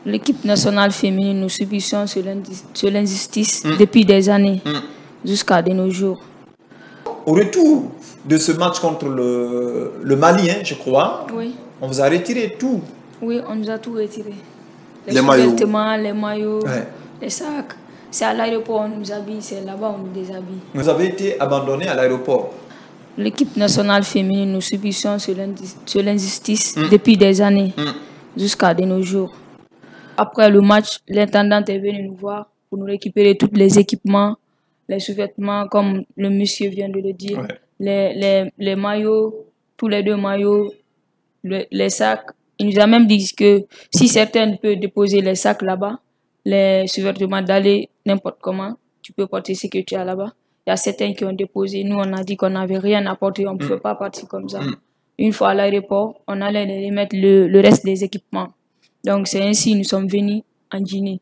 L'équipe nationale féminine, nous subissons sur l'injustice depuis des années, jusqu'à de nos jours. Au retour de ce match contre le Mali, hein, je crois, oui. On vous a retiré tout. Oui, on nous a tout retiré. Les maillots. Les maillots, les sacs. C'est à l'aéroport, on nous habille, c'est là-bas, on nous déshabille. Vous avez été abandonné à l'aéroport. L'équipe nationale féminine, nous subissons sur l'injustice depuis des années, jusqu'à de nos jours. Après le match, l'intendante est venue nous voir pour nous récupérer tous les équipements, les sous-vêtements, comme le monsieur vient de le dire, les maillots, tous les 2 maillots, les sacs. Il nous a même dit que si certains peuvent déposer les sacs là-bas, les sous-vêtements d'aller n'importe comment, tu peux porter ce que tu as là-bas. Il y a certains qui ont déposé. Nous, on a dit qu'on n'avait rien à porter, on ne pouvait pas partir comme ça. Une fois à l'aéroport, on allait les remettre le reste des équipements. Donc, c'est ainsi que nous sommes venus en Guinée.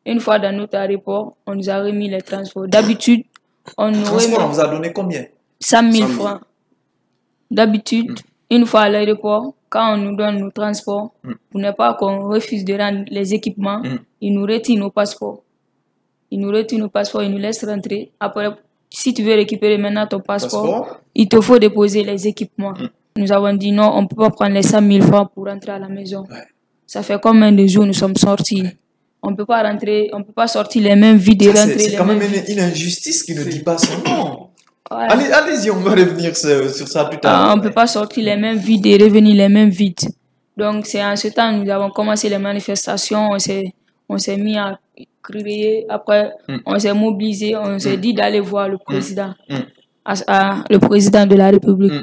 Une fois dans notre aéroport, on nous a remis les transports. D'habitude, on nous remet... on vous a donné combien? 100 000 francs. D'habitude, une fois à l'aéroport, quand on nous donne nos transports, pour ne pas qu'on refuse de rendre les équipements, ils nous retirent nos passeports. Ils nous retirent nos passeports, ils nous laissent rentrer. Après, si tu veux récupérer maintenant ton passeport, il te faut déposer les équipements. Nous avons dit non, on ne peut pas prendre les 100 000 francs pour rentrer à la maison. Ça fait combien de jours nous sommes sortis? On ne peut pas rentrer, on ne peut pas sortir les mêmes vides et rentrer les mêmes vides. C'est quand même une injustice qui ne dit pas son nom. Allez-y, on va revenir sur ça plus tard. On ne peut pas sortir les mêmes vides et revenir les mêmes vides. Donc c'est en ce temps que nous avons commencé les manifestations, on s'est mis à crier, après on s'est mobilisé, on s'est dit d'aller voir le président, le président de la République.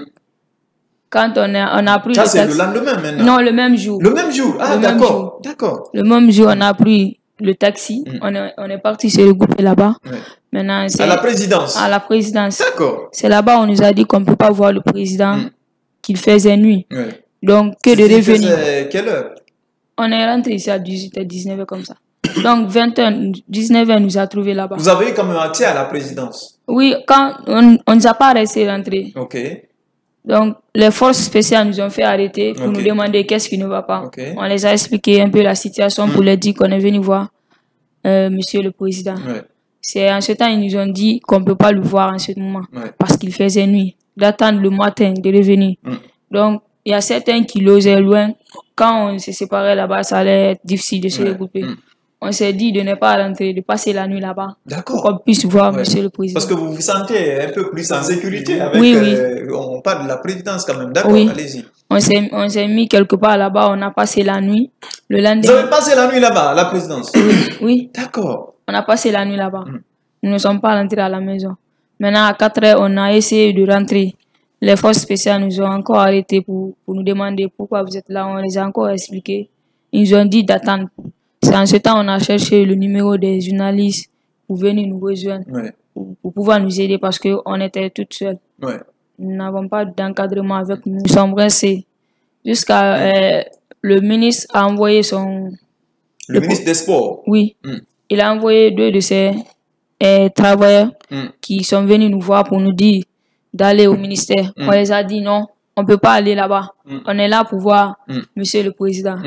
Quand on a pris ça, c'est le lendemain maintenant? Non, le même jour. Le même jour? Ah, d'accord. Le même jour, on a pris le taxi, on est parti se regrouper là-bas. Maintenant, à la présidence? À la présidence. D'accord. C'est là-bas on nous a dit qu'on ne peut pas voir le président, qu'il faisait nuit. Donc, que de revenir. Il faisait quelle heure? On est rentré ici à 18h, 19h comme ça. Donc, 20h, 19h nous a trouvés là-bas. Vous avez eu quand même accès à la présidence? Oui, quand on ne nous a pas laissé rentrer. Ok. Donc, les forces spéciales nous ont fait arrêter pour nous demander qu'est-ce qui ne va pas. On les a expliqué un peu la situation pour leur dire qu'on est venu voir monsieur le président. C'est en ce temps, ils nous ont dit qu'on ne peut pas le voir en ce moment parce qu'il faisait nuit, d'attendre le matin, de revenir. Donc, il y a certains qui logeaient loin. Quand on se séparait là-bas, ça allait être difficile de se regrouper. On s'est dit de ne pas rentrer, de passer la nuit là-bas. Pour qu'on puisse voir monsieur le président. Parce que vous vous sentez un peu plus en sécurité avec... on parle de la présidence quand même. D'accord, allez-y. On s'est mis quelque part là-bas, on a passé la nuit. Le lendemain... Vous avez passé la nuit là-bas, à la présidence? Oui. D'accord. On a passé la nuit là-bas. Nous ne sommes pas rentrés à la maison. Maintenant, à 4 heures, on a essayé de rentrer. Les forces spéciales nous ont encore arrêtés pour nous demander pourquoi vous êtes là. On les a encore expliqué. Ils nous ont dit d'attendre. C'est en ce temps on a cherché le numéro des journalistes pour venir nous rejoindre, pour pouvoir nous aider parce qu'on était toutes seules. Nous n'avons pas d'encadrement avec nous. Nous sommes restés jusqu'à... le ministre a envoyé son... Le ministre des Sports? Oui. Il a envoyé 2 de ses travailleurs qui sont venus nous voir pour nous dire d'aller au ministère. On les a dit non, on ne peut pas aller là-bas. On est là pour voir monsieur le président.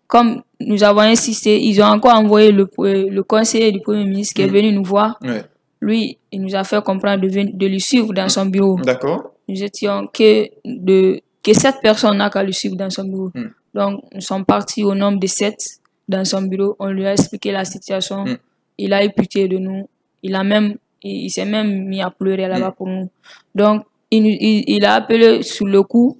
Comme nous avons insisté, ils ont encore envoyé le conseiller du Premier ministre qui est venu nous voir. Lui, il nous a fait comprendre de le suivre dans son bureau. D'accord. Nous étions que 7 personnes n'a qu'à le suivre dans son bureau. Donc, nous sommes partis au nombre de 7 dans son bureau. On lui a expliqué la situation. Il a eu pitié de nous. Il s'est même mis à pleurer là-bas pour nous. Donc, il a appelé sur le coup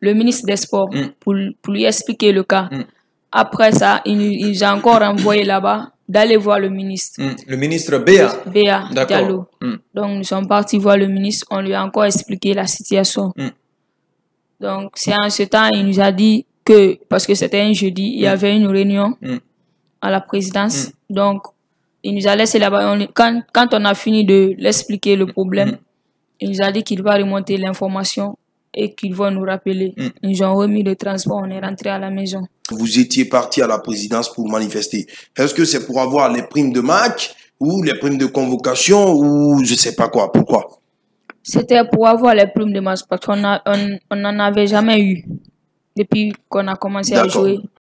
le ministre des Sports pour lui expliquer le cas. Après ça, il nous a encore envoyé là-bas d'aller voir le ministre. Le ministre Béa? Béa Diallo. Donc, nous sommes partis voir le ministre. On lui a encore expliqué la situation. Donc, c'est en ce temps, il nous a dit que, parce que c'était un jeudi, il y avait une réunion à la présidence. Donc, il nous a laissé là-bas. Quand on a fini de l'expliquer le problème, il nous a dit qu'il va remonter l'information et qu'ils vont nous rappeler. Ils nous ont remis le transport, on est rentré à la maison. Vous étiez parti à la présidence pour manifester. Est-ce que c'est pour avoir les primes de match ou les primes de convocation ou je sais pas quoi? Pourquoi? C'était pour avoir les primes de match parce qu'on n'en avait jamais eu depuis qu'on a commencé à jouer.